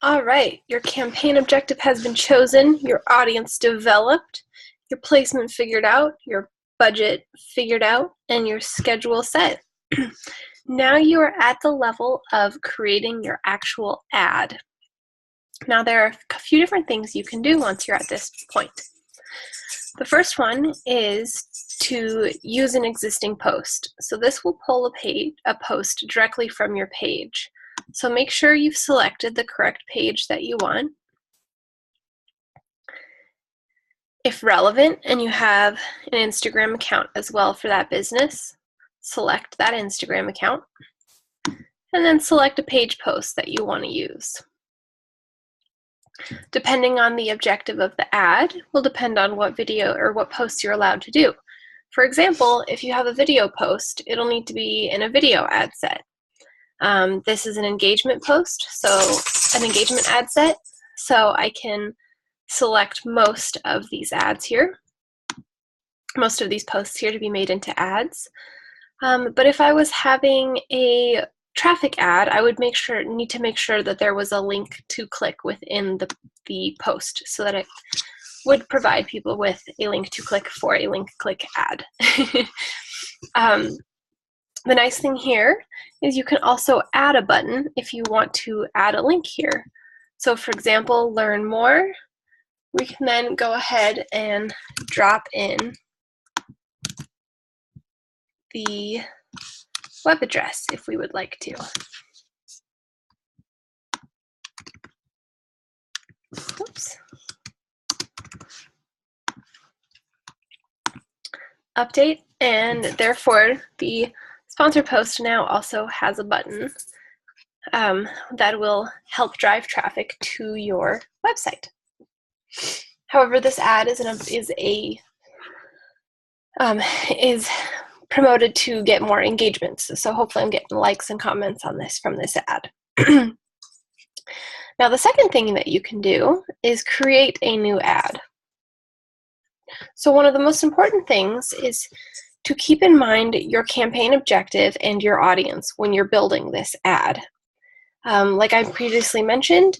All right, your campaign objective has been chosen, your audience developed, your placement figured out, your budget figured out, and your schedule set. Now you are at the level of creating your actual ad. Now there are a few different things you can do once you're at this point. The first one is to use an existing post. So this will pull a post directly from your page. So make sure you've selected the correct page that you want. If relevant and you have an Instagram account as well for that business, select that Instagram account and then select a page post that you want to use. Depending on the objective of the ad will depend on what video or what posts you're allowed to do. For example, if you have a video post, it'll need to be in a video ad set. This is an engagement post, so an engagement ad set. So I can select most of these ads here, most of these posts here to be made into ads. But if I was having a traffic ad, I would need to make sure that there was a link to click within the post so that it would provide people with a link to click for a link click ad. The nice thing here is you can also add a button if you want to add a link here. So for example, learn more. We can then go ahead and drop in the web address if we would like to. Oops. Update, and therefore the sponsor post now also has a button that will help drive traffic to your website. However, this ad is promoted to get more engagements. So hopefully I'm getting likes and comments on this from this ad. Now the second thing that you can do is create a new ad. So one of the most important things is to keep in mind your campaign objective and your audience when you're building this ad. Like I previously mentioned,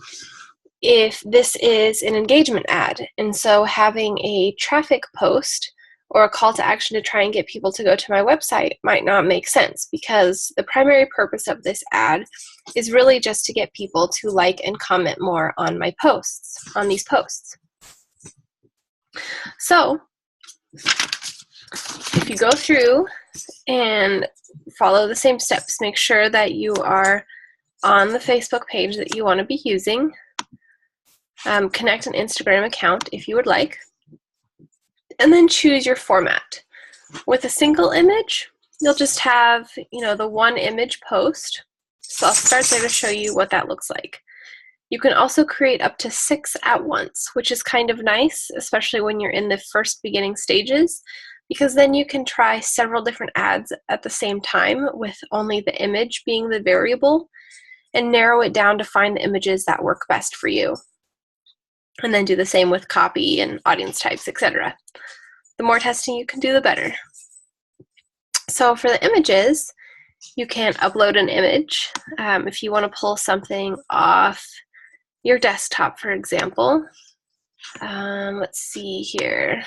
if this is an engagement ad, and so having a traffic post or a call to action to try and get people to go to my website might not make sense, because the primary purpose of this ad is really just to get people to like and comment more on my posts, on these posts. So if you go through and follow the same steps, make sure that you are on the Facebook page that you want to be using. Connect an Instagram account if you would like, and then choose your format. With a single image, you'll just have, the one image post. So I'll start there to show you what that looks like. You can also create up to 6 at once, which is kind of nice, especially when you're in the first beginning stages, because then you can try several different ads at the same time with only the image being the variable, and narrow it down to find the images that work best for you. And then do the same with copy and audience types, etc. The more testing you can do, the better. So for the images, you can upload an image. If you want to pull something off your desktop, for example. Let's see here.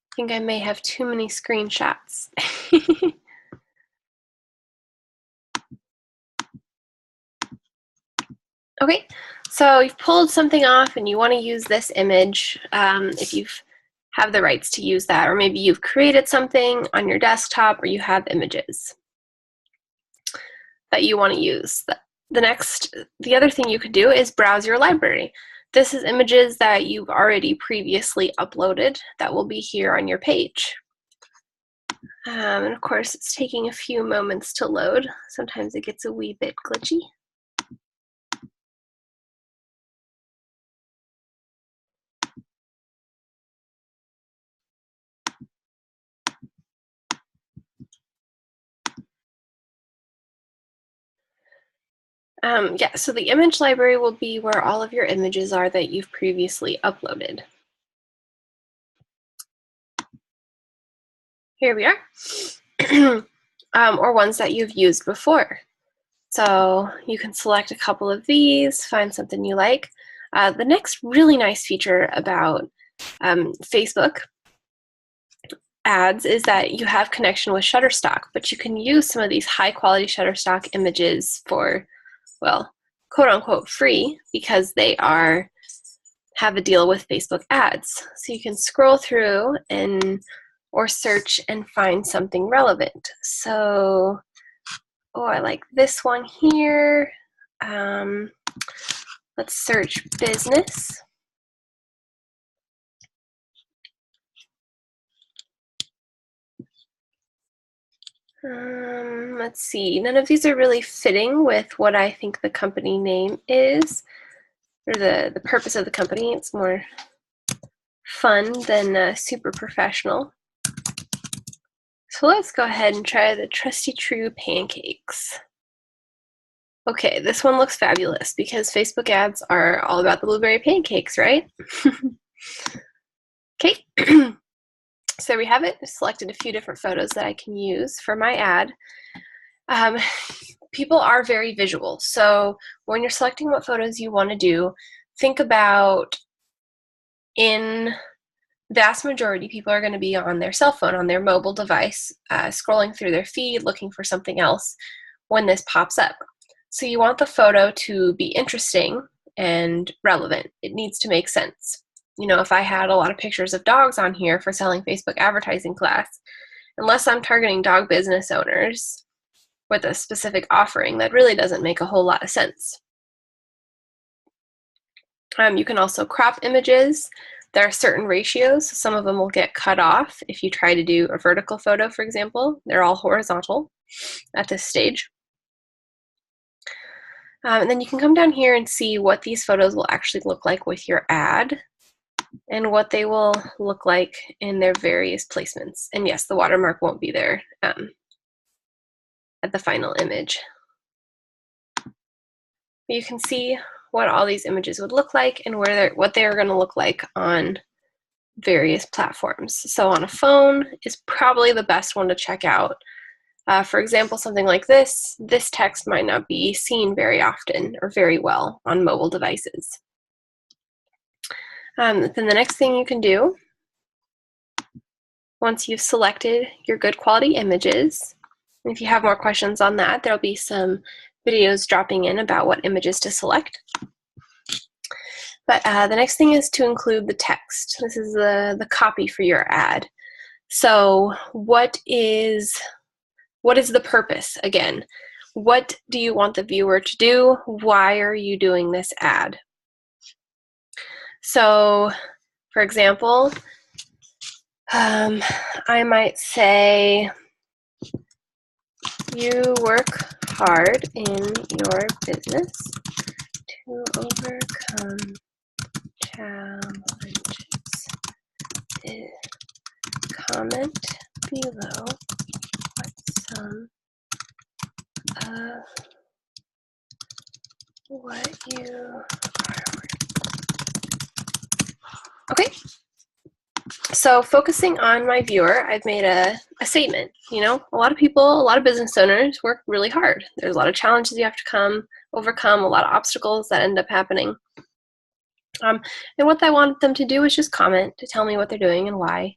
I think I may have too many screenshots. Okay, so you've pulled something off and you want to use this image. If you have the rights to use that, or maybe you've created something on your desktop or you have images that you want to use. The other thing you could do is browse your library. This is images that you've already previously uploaded that will be here on your page. And of course, it's taking a few moments to load. Sometimes it gets a wee bit glitchy. So the image library will be where all of your images are that you've previously uploaded. Here we are, or ones that you've used before. So you can select a couple of these, find something you like. The next really nice feature about Facebook ads is that you have connection with Shutterstock, but you can use some of these high quality Shutterstock images for, well, quote unquote free, because they have a deal with Facebook ads. So you can scroll through or search and find something relevant. So, I like this one here. Let's search business. Let's see, none of these are really fitting with what I think the company name is, or the purpose of the company. It's more fun than super professional. So let's go ahead and try the Trusty True pancakes. Okay, this one looks fabulous because Facebook ads are all about the blueberry pancakes, right? Okay, so there we have it. I selected a few different photos that I can use for my ad. People are very visual, so when you're selecting what photos you want to do, think about, in vast majority, people are going to be on their cell phone, on their mobile device, scrolling through their feed, looking for something else when this pops up. So you want the photo to be interesting and relevant. It needs to make sense. You know, if I had a lot of pictures of dogs on here for selling Facebook advertising class, unless I'm targeting dog business owners with a specific offering, that really doesn't make a whole lot of sense. You can also crop images. There are certain ratios. Some of them will get cut off if you try to do a vertical photo, for example. They're all horizontal at this stage. And then you can come down here and see what these photos will actually look like with your ad and what they will look like in their various placements. And yes, the watermark won't be there at the final image. But you can see what all these images would look like and what they're going to look like on various platforms. So on a phone is probably the best one to check out. For example, something like this text might not be seen very often or very well on mobile devices. Then the next thing you can do, once you've selected your good quality images, if you have more questions on that, there'll be some videos dropping in about what images to select. But the next thing is to include the text. This is the copy for your ad. So what is the purpose? Again, what do you want the viewer to do? Why are you doing this ad? So, for example, I might say, you work hard in your business to overcome challenges. Comment below some of what you are. Okay, so focusing on my viewer, I've made a statement. You know, a lot of people, a lot of business owners work really hard. There's a lot of challenges you have to overcome, a lot of obstacles that end up happening. And what I want them to do is just comment to tell me what they're doing and why.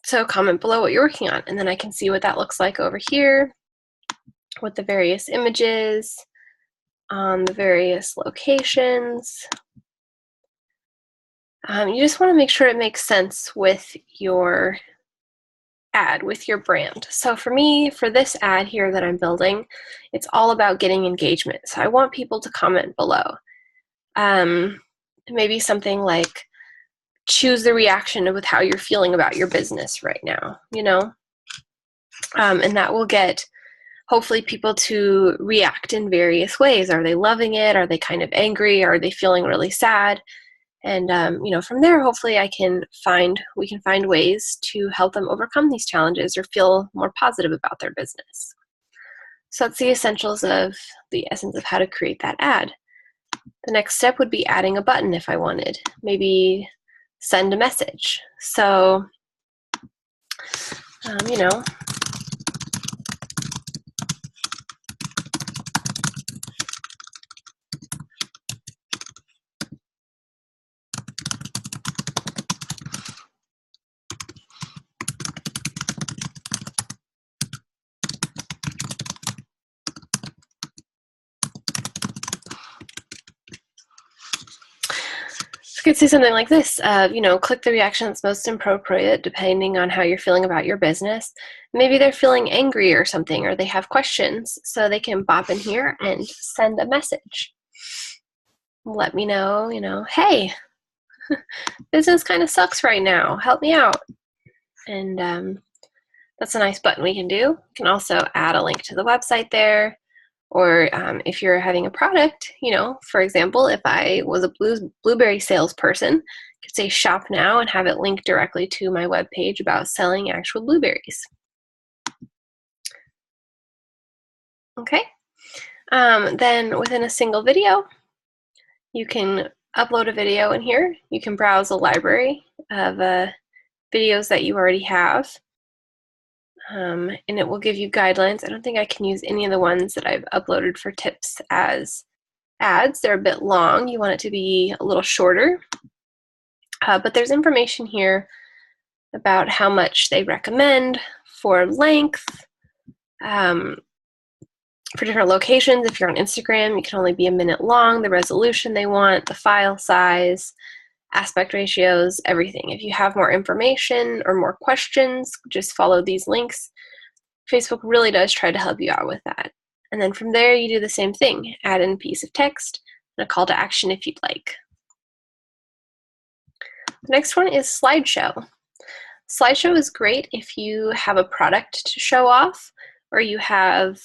So comment below what you're working on, and then I can see what that looks like over here with the various images on the various locations. You just want to make sure it makes sense with your ad, with your brand. So for me, for this ad here that I'm building, it's all about getting engagement. So I want people to comment below. Maybe something like, choose the reaction with how you're feeling about your business right now, you know? And that will get, hopefully, people to react in various ways. Are they loving it? Are they kind of angry? Are they feeling really sad? And you know, from there, hopefully we can find ways to help them overcome these challenges or feel more positive about their business. So that's the essentials of the essence of how to create that ad. The next step would be adding a button if I wanted. Maybe send a message. So, you know, could say something like this, click the reaction that's most appropriate depending on how you're feeling about your business. Maybe they're feeling angry or something, or they have questions, so they can bop in here and send a message. Let me know, hey, business kind of sucks right now. Help me out. And that's a nice button we can do. You can also add a link to the website there. Or if you're having a product, for example, if I was a blueberry salesperson, I could say shop now and have it linked directly to my webpage about selling actual blueberries. Okay. Then within a single video, you can upload a video in here. You can browse a library of videos that you already have. And it will give you guidelines. I don't think I can use any of the ones that I've uploaded for tips as ads. They're a bit long. You want it to be a little shorter. But there's information here about how much they recommend for length, for different locations. If you're on Instagram, you can only be a minute long, the resolution they want, the file size, aspect ratios, everything. If you have more information or more questions, just follow these links. Facebook really does try to help you out with that. And then from there, you do the same thing. Add in a piece of text and a call to action if you'd like. The next one is Slideshow. Slideshow is great if you have a product to show off, or you have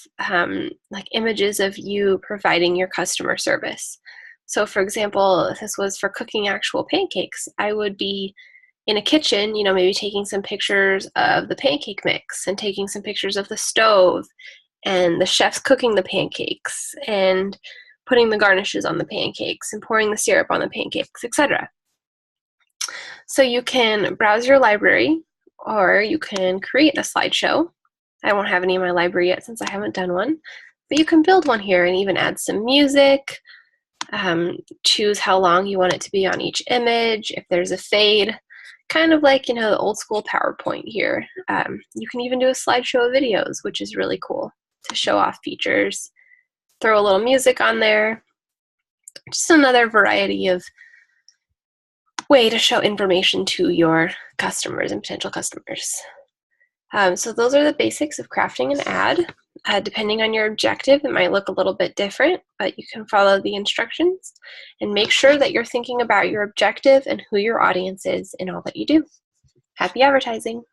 like images of you providing your customer service. So for example, if this was for cooking actual pancakes, I would be in a kitchen, maybe taking some pictures of the pancake mix and taking some pictures of the stove and the chef's cooking the pancakes and putting the garnishes on the pancakes and pouring the syrup on the pancakes, etc. So you can browse your library, or you can create a slideshow. I won't have any in my library yet since I haven't done one, but you can build one here and even add some music. Choose how long you want it to be on each image, if there's a fade, kind of like, the old school PowerPoint here. You can even do a slideshow of videos, which is really cool to show off features. Throw a little music on there. Just another variety of way to show information to your customers and potential customers. So those are the basics of crafting an ad. Depending on your objective, it might look a little bit different, but you can follow the instructions and make sure that you're thinking about your objective and who your audience is in all that you do. Happy advertising!